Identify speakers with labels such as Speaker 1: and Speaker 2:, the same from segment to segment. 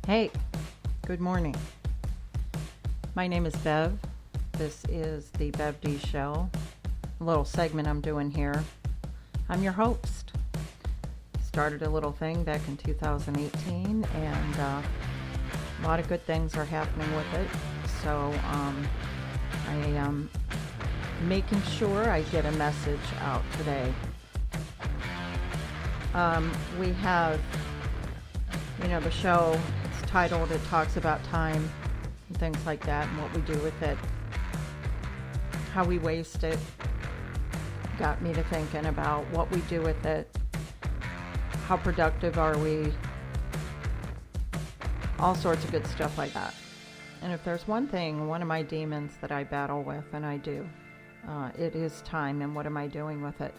Speaker 1: Hey, good morning. My name is Bev. This is the Bev D Show, a little segment I'm doing here. I'm your host. Started a little thing back in 2018, and a lot of good things are happening with it. So I am making sure I get a message out today. We have, the show, it's titled, it talks about time and things like that and what we do with it, how we waste it. Got me to thinking about what we do with it, how productive are we, all sorts of good stuff like that. And if there's one of my demons that I battle with, and I do, it is time, and what am I doing with it?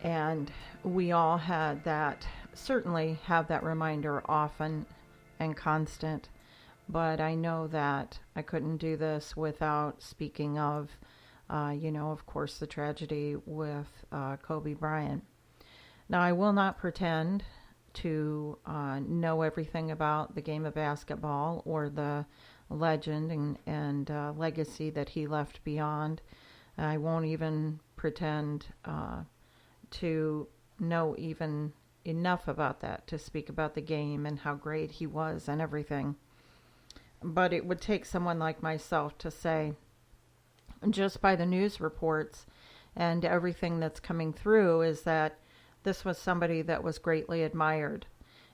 Speaker 1: And we all had that, certainly have that reminder often and constant, but I know that I couldn't do this without speaking of, of course, the tragedy with Kobe Bryant. Now, I will not pretend to know everything about the game of basketball or the legend and legacy that he left beyond. I won't even pretend to know even enough about that to speak about the game and how great he was and everything. But it would take someone like myself to say, just by the news reports and everything that's coming through, is that this was somebody that was greatly admired.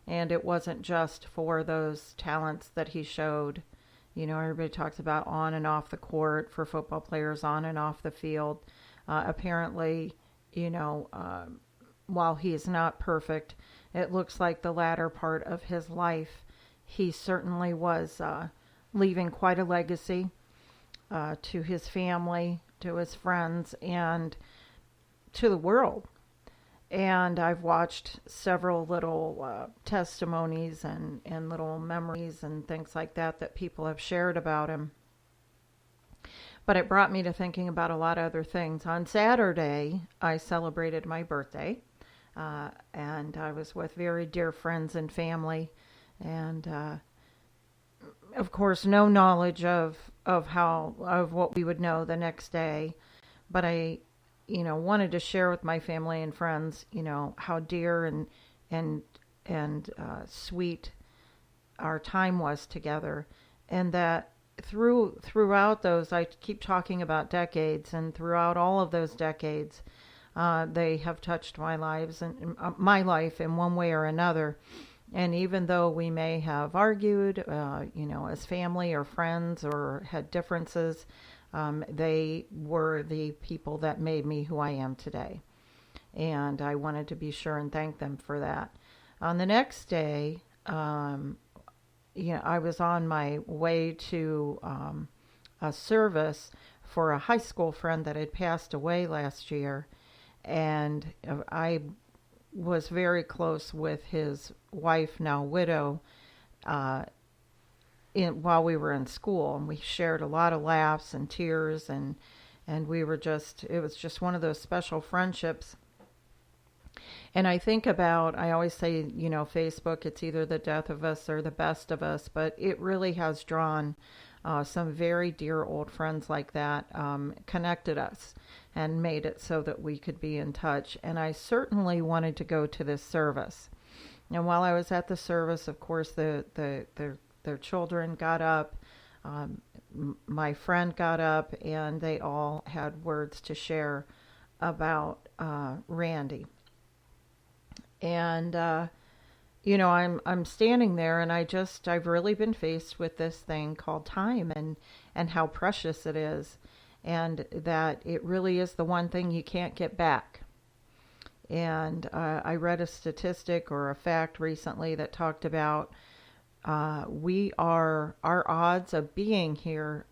Speaker 1: And it wasn't just for those talents that he showed. Everybody talks about on and off the court for football players, on and off the field. Apparently, while he is not perfect, it looks like the latter part of his life, he certainly was leaving quite a legacy to his family, to his friends, and to the world. And I've watched several little testimonies and little memories and things like that people have shared about him. But it brought me to thinking about a lot of other things. On Saturday, I celebrated my birthday, and I was with very dear friends and family, and of course, no knowledge of what we would know the next day. But I, wanted to share with my family and friends, how dear and sweet our time was together, and that throughout those, I keep talking about decades, and throughout all of those decades, they have touched my life in one way or another. And even though we may have argued, as family or friends, or had differences, they were the people that made me who I am today. And I wanted to be sure and thank them for that. On the next day, I was on my way to a service for a high school friend that had passed away last year, and I was very close with his wife, now widow, while we were in school, and we shared a lot of laughs and tears, and it was just one of those special friendships. And I always say, Facebook, it's either the death of us or the best of us, but it really has drawn some very dear old friends like that, connected us and made it so that we could be in touch. And I certainly wanted to go to this service. And while I was at the service, of course, their children got up, my friend got up, and they all had words to share about Randy. And I'm standing there, and I've really been faced with this thing called time, and how precious it is, and that it really is the one thing you can't get back. And I read a statistic or a fact recently that talked about our odds of being here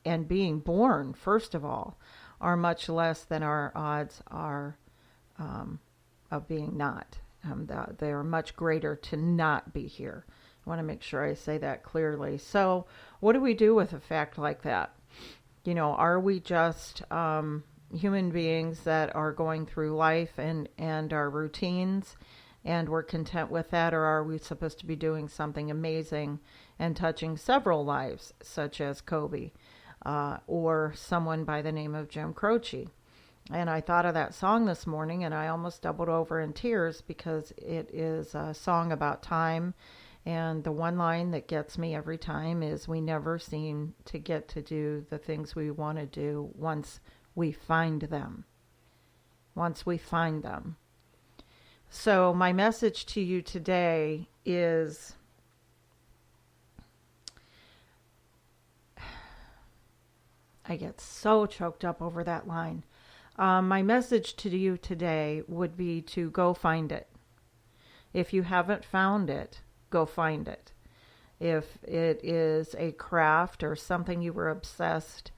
Speaker 1: and being born, first of all, are much less than our odds are of being not. They are much greater to not be here. I want to make sure I say that clearly. So what do we do with a fact like that? Are we just human beings that are going through life and our routines and we're content with that, or are we supposed to be doing something amazing and touching several lives, such as Kobe, or someone by the name of Jim Croce? And I thought of that song this morning, and I almost doubled over in tears because it is a song about time. And the one line that gets me every time is, we never seem to get to do the things we want to do once we find them. Once we find them. So my message to you today is, I get so choked up over that line. My message to you today would be to go find it. If you haven't found it, go find it. If it is a craft or something you were obsessed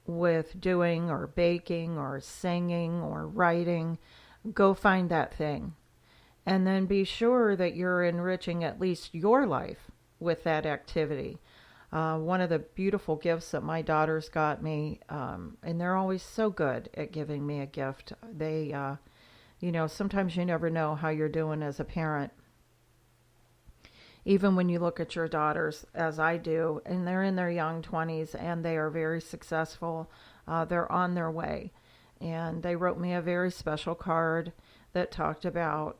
Speaker 1: with doing, or baking or singing or writing, go find that thing. And then be sure that you're enriching at least your life with that activity. One of the beautiful gifts that my daughters got me, and they're always so good at giving me a gift. They, sometimes you never know how you're doing as a parent. Even when you look at your daughters, as I do, and they're in their young 20s and they are very successful, they're on their way. And they wrote me a very special card that talked about,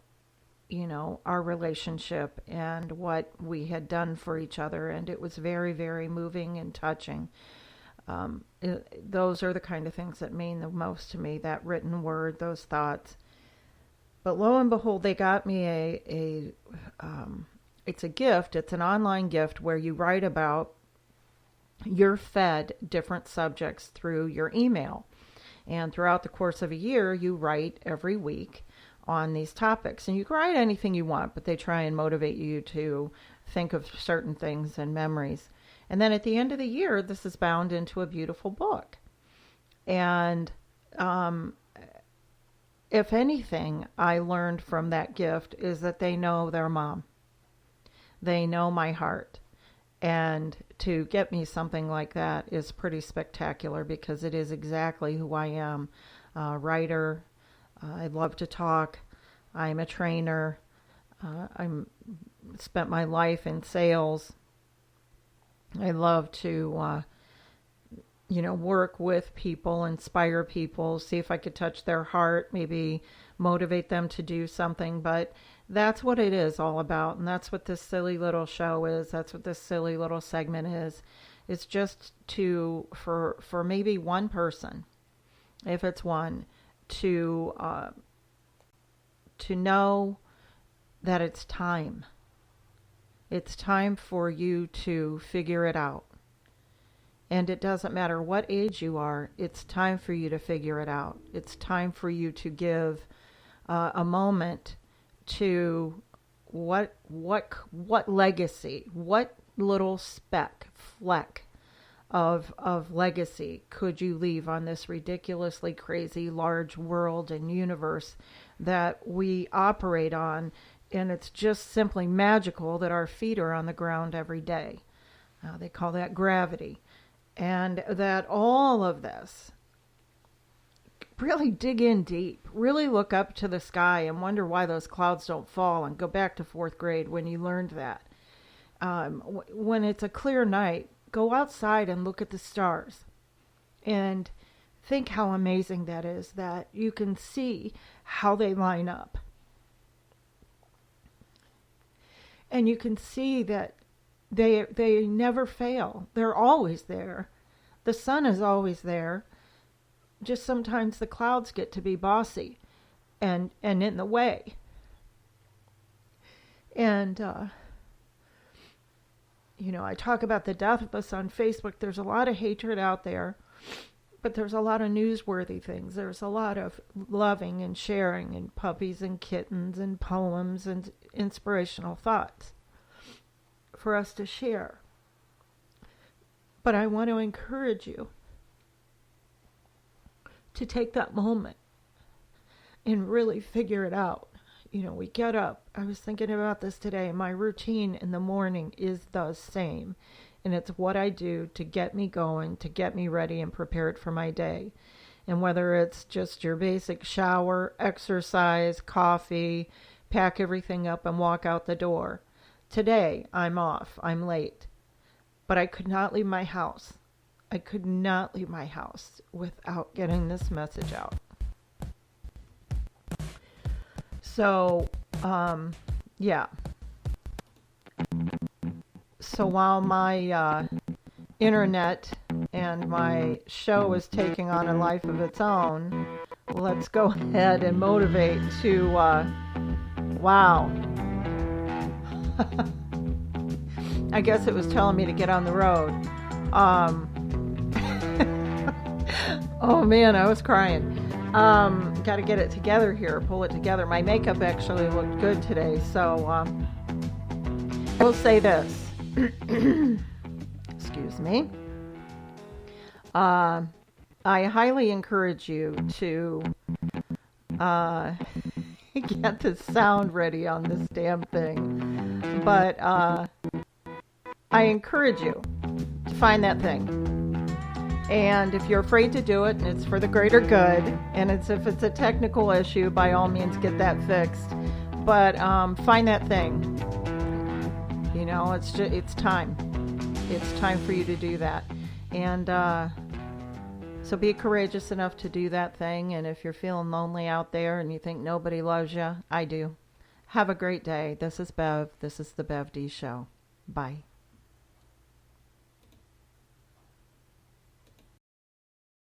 Speaker 1: our relationship and what we had done for each other. And it was very, very moving and touching. Those are the kind of things that mean the most to me, that written word, those thoughts. But lo and behold, they got me it's a gift. It's an online gift where you write about, you're fed different subjects through your email. And throughout the course of a year, you write every week on these topics. And you can write anything you want, but they try and motivate you to think of certain things and memories. And then at the end of the year, this is bound into a beautiful book. And if anything I learned from that gift is that they know their mom. They know my heart. And to get me something like that is pretty spectacular, because it is exactly who I am. Writer. I love to talk. I'm a trainer. I'm spent my life in sales. I love to, work with people, inspire people, see if I could touch their heart, maybe motivate them to do something. But that's what it is all about. And that's what this silly little show is. That's what this silly little segment is. It's just for maybe one person, if it's one, to know that it's time. It's time for you to figure it out. And it doesn't matter what age you are, it's time for you to figure it out. It's time for you to give a moment to what legacy, what little fleck of legacy could you leave on this ridiculously crazy large world and universe that we operate on. And it's just simply magical that our feet are on the ground every day. They call that gravity. And that all of this, really dig in deep, really look up to the sky and wonder why those clouds don't fall, and go back to 4th grade when you learned that. When it's a clear night, go outside and look at the stars and think how amazing that is, that you can see how they line up. And you can see that they never fail. They're always there. The sun is always there. Just sometimes the clouds get to be bossy and in the way. And, I talk about the death of us on Facebook. There's a lot of hatred out there, but there's a lot of newsworthy things. There's a lot of loving and sharing, and puppies and kittens and poems and inspirational thoughts for us to share. But I want to encourage you to take that moment and really figure it out. We get up. I was thinking about this today. My routine in the morning is the same. And it's what I do to get me going, to get me ready and prepared for my day. And whether it's just your basic shower, exercise, coffee, pack everything up, and walk out the door. Today, I'm off. I'm late. But I could not leave my house. I could not leave my house without getting this message out. So, yeah. So while my internet and my show is taking on a life of its own, let's go ahead and motivate to, wow. I guess it was telling me to get on the road. Oh man, I was crying. Got to get it together here, pull it together. My makeup actually looked good today, so I will say this. Excuse me. I highly encourage you to get the sound ready on this damn thing. But I encourage you to find that thing. And if you're afraid to do it, and it's for the greater good, and if it's a technical issue, by all means get that fixed. But find that thing. You know, it's time. It's time for you to do that. And so be courageous enough to do that thing. And if you're feeling lonely out there and you think nobody loves you, I do. Have a great day. This is Bev. This is the Bev D Show. Bye.